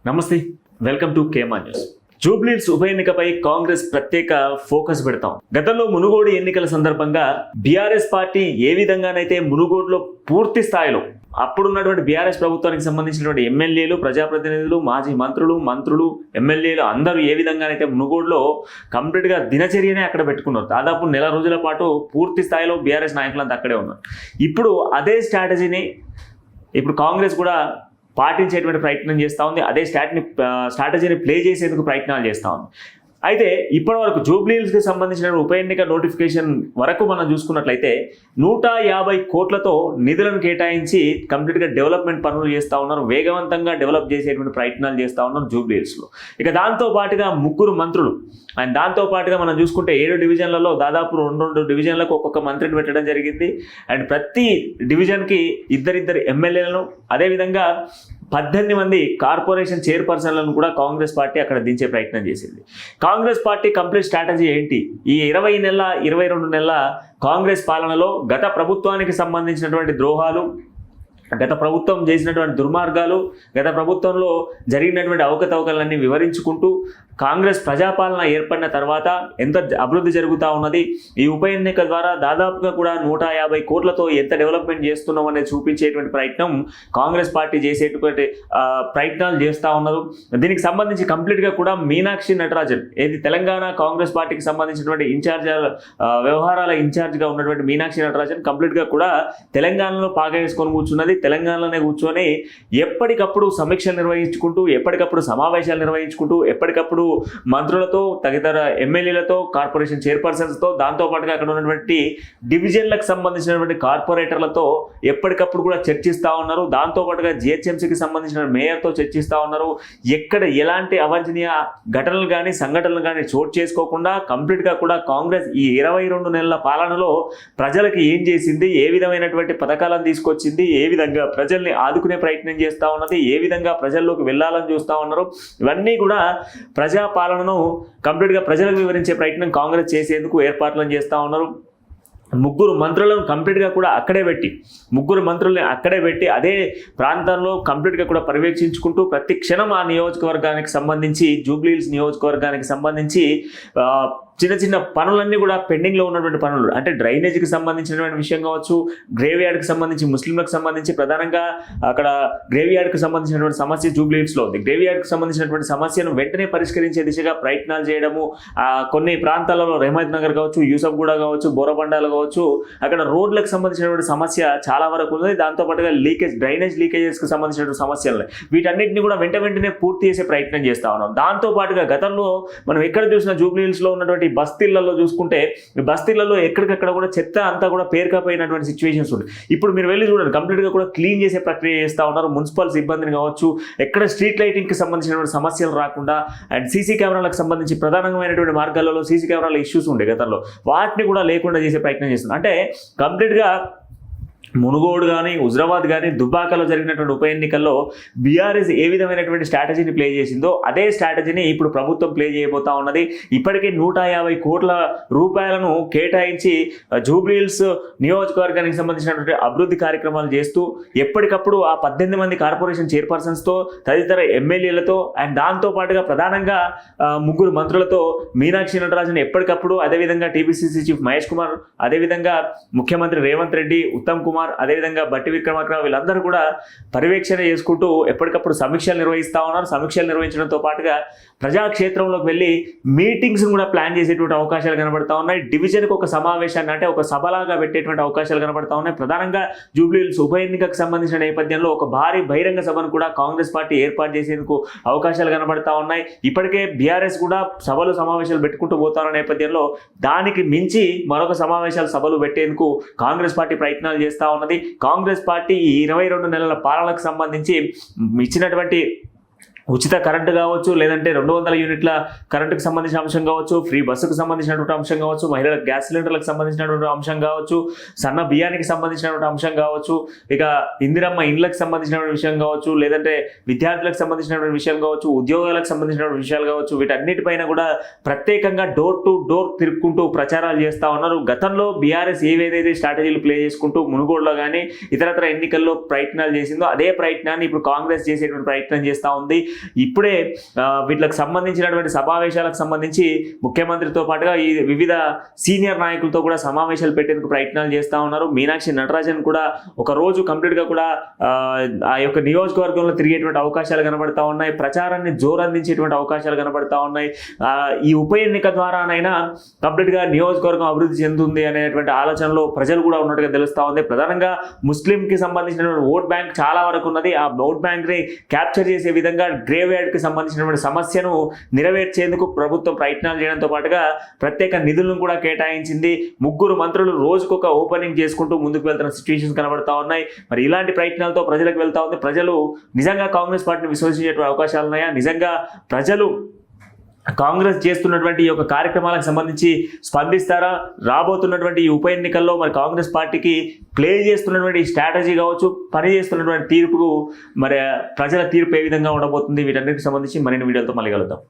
నమస్తే, welcome to కేమా news. Jubilee Hills ఉప ఎన్నికపై కాంగ్రెస్ ప్రత్యేక ఫోకస్ పెడతాం. గతంలో మునుగోడు ఎన్నికల సందర్భంగా బీఆర్ఎస్ పార్టీ ఏ విధంగానైతే మునుగోడులో పూర్తి స్థాయిలో అప్పుడున్నటువంటి బీఆర్ఎస్ ప్రభుత్వానికి సంబంధించినటువంటి ఎమ్మెల్యేలు, ప్రజాప్రతినిధులు, మాజీ మంత్రులు, ఎమ్మెల్యేలు అందరూ ఏ విధంగానైతే మునుగోడులో కంప్లీట్గా దినచర్యనే అక్కడ పెట్టుకున్నారు. దాదాపు నెల రోజుల పాటు పూర్తి స్థాయిలో బీఆర్ఎస్ నాయకులంతా అక్కడే ఉన్నారు. ఇప్పుడు అదే స్ట్రాటజీని ఇప్పుడు కాంగ్రెస్ కూడా పాటించేటువంటి ప్రయత్నం చేస్తూ ఉంది. అదే స్ట్రాటజీని ప్లే చేసేందుకు ప్రయత్నాలు చేస్తూ ఉంది. అయితే ఇప్పటివరకు జూబ్లీహిల్స్కి సంబంధించిన ఉప ఎన్నిక నోటిఫికేషన్ వరకు మనం చూసుకున్నట్లయితే 150 కోట్లతో నిధులను కేటాయించి కంప్లీట్గా డెవలప్మెంట్ పనులు చేస్తూ ఉన్నారు. వేగవంతంగా డెవలప్ చేసేటువంటి ప్రయత్నాలు చేస్తూ ఉన్నారు జూబ్లీహిల్స్లో. ఇక దాంతోపాటుగా 3 మంత్రులు అండ్ దాంతోపాటుగా మనం చూసుకుంటే 7 డివిజన్లలో దాదాపు 2 డివిజన్లకు ఒక్కొక్క మంత్రిని పెట్టడం జరిగింది. అండ్ ప్రతి డివిజన్కి ఇద్దరిద్దరు ఎమ్మెల్యేలను, అదేవిధంగా 18 మంది కార్పొరేషన్ చైర్పర్సన్లను కూడా కాంగ్రెస్ పార్టీ అక్కడ దించే ప్రయత్నం చేసింది. కాంగ్రెస్ పార్టీ కంప్లీట్ స్ట్రాటజీ ఏంటి? ఈ 22 నెలల కాంగ్రెస్ పాలనలో గత ప్రభుత్వానికి సంబంధించినటువంటి ద్రోహాలు, గత ప్రభుత్వం చేసినటువంటి దుర్మార్గాలు, గత ప్రభుత్వంలో జరిగినటువంటి అవకతవకలన్నీ వివరించుకుంటూ కాంగ్రెస్ ప్రజాపాలన ఏర్పడిన తర్వాత ఎంత అభివృద్ధి జరుగుతూ ఉన్నది, ఈ ఉప ఎన్నిక ద్వారా దాదాపుగా కూడా 150 కోట్లతో ఎంత డెవలప్మెంట్ చేస్తున్నాం అనేది చూపించేటువంటి ప్రయత్నం కాంగ్రెస్ పార్టీ చేసేటువంటి ప్రయత్నాలు చేస్తూ ఉన్నారు. దీనికి సంబంధించి కంప్లీట్గా కూడా మీనాక్షి నటరాజన్, ఏది తెలంగాణ కాంగ్రెస్ పార్టీకి సంబంధించినటువంటి వ్యవహారాల ఇన్ఛార్జ్గా ఉన్నటువంటి మీనాక్షి నటరాజన్ కంప్లీట్గా కూడా తెలంగాణలో పాగేసుకొని కూర్చున్నది. తెలంగాణలోనే కూర్చొని ఎప్పటికప్పుడు సమీక్షలు నిర్వహించుకుంటూ, ఎప్పటికప్పుడు సమావేశాలు నిర్వహించుకుంటూ, ఎప్పటికప్పుడు మంత్రులతో, తదితర ఎమ్మెల్యేలతో, కార్పొరేషన్ చైర్పర్సన్స్తో, దాంతోపాటుగా అక్కడ ఉన్నటువంటి డివిజన్లకు సంబంధించినటువంటి కార్పొరేటర్లతో ఎప్పటికప్పుడు కూడా చర్చిస్తూ ఉన్నారు. దాంతోపాటుగా జిహెచ్ఎంసీకి సంబంధించిన మేయర్తో చర్చిస్తూ ఉన్నారు. ఎక్కడ ఎలాంటి అవాంఛనీయ ఘటనలు కానీ సంఘటనలు కానీ చోటు చేసుకోకుండా కంప్లీట్గా కూడా కాంగ్రెస్ ఈ 22 నెలల పాలనలో ప్రజలకు ఏం చేసింది, ఏ విధమైనటువంటి పథకాలను తీసుకొచ్చింది, ఏ విధంగా ప్రజల్ని ఆదుకునే ప్రయత్నం చేస్తూ ఉన్నది, ఏ విధంగా ప్రజల్లోకి వెళ్ళాలని చూస్తూ ఉన్నారు, ఇవన్నీ కూడా ప్రజాపాలనను కంప్లీట్గా ప్రజలకు వివరించే ప్రయత్నం కాంగ్రెస్ చేసేందుకు ఏర్పాట్లను చేస్తూ ఉన్నారు. 3 మంత్రులను కంప్లీట్గా కూడా అక్కడే పెట్టి అదే ప్రాంతంలో కంప్లీట్గా కూడా పర్యవేక్షించుకుంటూ ప్రతి క్షణం ఆ నియోజకవర్గానికి సంబంధించి, జూబ్లీహిల్స్ నియోజకవర్గానికి సంబంధించి చిన్న చిన్న పనులన్నీ కూడా పెండింగ్లో ఉన్నటువంటి పనులు, అంటే డ్రైనేజీకి సంబంధించినటువంటి విషయం కావచ్చు, గ్రేవ్ యార్డ్కి సంబంధించి, ముస్లింలకు సంబంధించి ప్రధానంగా అక్కడ గ్రేవ్ యార్డ్కి సంబంధించినటువంటి సమస్య జూబ్లీహిల్స్లో ఉంది. గ్రేవ్ యార్డ్కి సంబంధించినటువంటి సమస్యను వెంటనే పరిష్కరించే దిశగా ప్రయత్నాలు చేయడము, కొన్ని ప్రాంతాలలో రెహమత్ నగర్ కావచ్చు, యూసఫ్గూడ కావచ్చు, బోరబండాలు కావచ్చు, అక్కడ రోడ్లకు సంబంధించినటువంటి సమస్య చాలా వరకు ఉంది. దాంతోపాటుగా డ్రైనేజ్ లీకేజెస్కి సంబంధించినటువంటి సమస్యలు, వీటన్నిటిని కూడా వెంటనే పూర్తి చేసే ప్రయత్నం చేస్తూ ఉన్నాం. దాంతోపాటుగా గతంలో మనం ఎక్కడ చూసిన జూబ్లీహిల్స్లో ఉన్నటువంటి బస్తీలలో చూసుకుంటే, బస్తీలలో ఎక్కడికక్కడ కూడా చెత్త అంతా కూడా పేరుకపోయినటువంటి సిచ్యువేషన్స్ ఉన్నాయి. ఇప్పుడు మీరు వెళ్ళి చూడండి, కంప్లీట్గా కూడా క్లీన్ చేసే ప్రక్రియ చేస్తూ ఉన్నారు. మున్సిపల్ సిబ్బందిని కావచ్చు, ఎక్కడ స్ట్రీట్ లైటింగ్కి సంబంధించినటువంటి సమస్యలు రాకుండా, అండ్ సీసీ కెమెరాలకు సంబంధించి ప్రధానమైనటువంటి మార్గాలలో సీసీ కెమెరాల ఇష్యూస్ ఉండే గతంలో, వాటిని కూడా లేకుండా చేసే ప్రయత్నం చేస్తున్నారు. అంటే కంప్లీట్గా మునుగోడు కానీ, హుజరాబాద్ కానీ, దుబ్బాకలో జరిగినటువంటి ఉప ఎన్నికల్లో బీఆర్ఎస్ ఏ విధమైనటువంటి స్ట్రాటజీని ప్లే చేసిందో అదే స్ట్రాటజీని ఇప్పుడు ప్రభుత్వం ప్లే చేయబోతా ఉన్నది. ఇప్పటికే 150 కోట్ల రూపాయలను కేటాయించి జూబ్లీహిల్స్ నియోజకవర్గానికి సంబంధించినటువంటి అభివృద్ధి కార్యక్రమాలు చేస్తూ ఎప్పటికప్పుడు ఆ 18 మంది కార్పొరేషన్ చైర్పర్సన్స్తో, తదితర ఎమ్మెల్యేలతో, అండ్ దాంతోపాటుగా ప్రధానంగా 3 మంత్రులతో మీనాక్షి నటరాజన్ ఎప్పటికప్పుడు, అదేవిధంగా టీపీసీసీ చీఫ్ మహేష్ కుమార్, అదేవిధంగా ముఖ్యమంత్రి రేవంత్ రెడ్డి, ఉత్తమ్ కుమార్, అదేవిధంగా బట్టి విక్రమార్క, వీళ్ళందరూ కూడా పర్యవేక్షణ చేసుకుంటూ ఎప్పటికప్పుడు సమీక్షలు నిర్వహిస్తూ ఉన్నారు. సమీక్షలు నిర్వహించడంతో పాటుగా ప్రజాక్షేత్రంలోకి వెళ్ళి మీటింగ్స్ కూడా ప్లాన్ చేసేటువంటి అవకాశాలు కనబడతా ఉన్నాయి. డివిజన్కి ఒక సమావేశాన్ని, అంటే ఒక సభలాగా పెట్టేటువంటి అవకాశాలు కనబడతా ఉన్నాయి. ప్రధానంగా జూబ్లీహిల్స్ ఉప ఎన్నికకు సంబంధించిన నేపథ్యంలో ఒక భారీ బహిరంగ సభను కూడా కాంగ్రెస్ పార్టీ ఏర్పాటు చేసేందుకు అవకాశాలు కనబడతా ఉన్నాయి. ఇప్పటికే బీఆర్ఎస్ కూడా సమావేశాలు పెట్టుకుంటూ పోతున్న నేపథ్యంలో దానికి మించి మరొక సభలు పెట్టేందుకు కాంగ్రెస్ పార్టీ ప్రయత్నాలు చేస్తూ ఉన్నది. కాంగ్రెస్ పార్టీ ఈ 22 నెలల పాలనకు సంబంధించి ఇచ్చినటువంటి ఉచిత కరెంటు కావచ్చు, లేదంటే 200 యూనిట్ల కరెంటుకు సంబంధించిన అంశం కావచ్చు, ఫ్రీ బస్సుకు సంబంధించినటువంటి అంశం కావచ్చు, మహిళల గ్యాస్ సిలిండర్లకు సంబంధించినటువంటి అంశం కావచ్చు, సన్న బియ్యానికి సంబంధించినటువంటి అంశం కావచ్చు, ఇక ఇందిరమ్మ ఇండ్లకు సంబంధించినటువంటి విషయం కావచ్చు, లేదంటే విద్యార్థులకు సంబంధించినటువంటి విషయం కావచ్చు, ఉద్యోగాలకు సంబంధించినటువంటి విషయాలు కావచ్చు, వీటన్నిటిపైన కూడా ప్రత్యేకంగా డోర్ టు డోర్ తిరుక్కుంటూ ప్రచారాలు చేస్తూ ఉన్నారు. గతంలో బీఆర్ఎస్ ఏవేదైతే స్ట్రాటజీలు ప్లే చేసుకుంటూ మునుగోడులో కానీ ఇతరత్ర ఎన్నికల్లో ప్రయత్నాలు చేసిందో అదే ప్రయత్నాన్ని ఇప్పుడు కాంగ్రెస్ చేసేటువంటి ప్రయత్నం చేస్తూ ఉంది. ఇప్పుడే వీటికి సంబంధించినటువంటి సమావేశాలకు సంబంధించి ముఖ్యమంత్రితో పాటుగా ఈ వివిధ సీనియర్ నాయకులతో కూడా సమావేశాలు పెట్టేందుకు ప్రయత్నాలు చేస్తూ ఉన్నారు. మీనాక్షి నటరాజన్ కూడా ఒక రోజు కంప్లీట్గా కూడా ఆ యొక్క నియోజకవర్గంలో తిరిగేటువంటి అవకాశాలు కనబడతా ఉన్నాయి. ప్రచారాన్ని జోరందించేటువంటి అవకాశాలు కనబడతా ఉన్నాయి. ఈ ఉప ఎన్నిక ద్వారానైనా కంప్లీట్గా నియోజకవర్గం అభివృద్ధి చెందుతుంది అనేటువంటి ఆలోచనలో ప్రజలు కూడా ఉన్నట్టుగా తెలుస్తూ ఉంది. ప్రధానంగా ముస్లింకి సంబంధించినటువంటి ఓట్ బ్యాంక్ చాలా వరకు ఉన్నది. ఆ ఓట్ బ్యాంక్ని క్యాప్చర్ చేసే విధంగా గ్రేవ్ యార్డ్కి సంబంధించినటువంటి సమస్యను నెరవేర్చేందుకు ప్రభుత్వం ప్రయత్నాలు చేయడంతో పాటుగా ప్రత్యేక నిధులను కూడా కేటాయించింది. 3 మంత్రులు రోజుకొక ఓపెనింగ్ చేసుకుంటూ ముందుకు వెళ్తున్న సిచ్యువేషన్స్ కనబడతా ఉన్నాయి. మరి ఇలాంటి ప్రయత్నాలతో ప్రజలకు వెళ్తా ఉంది. ప్రజలు నిజంగా కాంగ్రెస్ పార్టీని విశ్వసించేటువంటి అవకాశాలు ఉన్నాయా? నిజంగా ప్రజలు కాంగ్రెస్ చేస్తున్నటువంటి ఈ యొక్క కార్యక్రమాలకు సంబంధించి స్పందిస్తారా? రాబోతున్నటువంటి ఈ ఉప ఎన్నికల్లో మరి కాంగ్రెస్ పార్టీకి ప్లే చేస్తున్నటువంటి స్ట్రాటజీ కావచ్చు, పని చేస్తున్నటువంటి తీర్పుకు మరి ప్రజల తీర్పు ఏ విధంగా ఉండబోతుంది? వీటన్నిటికి సంబంధించి మరిన్ని వీడియోలతో మళ్ళీ కలుద్దాం.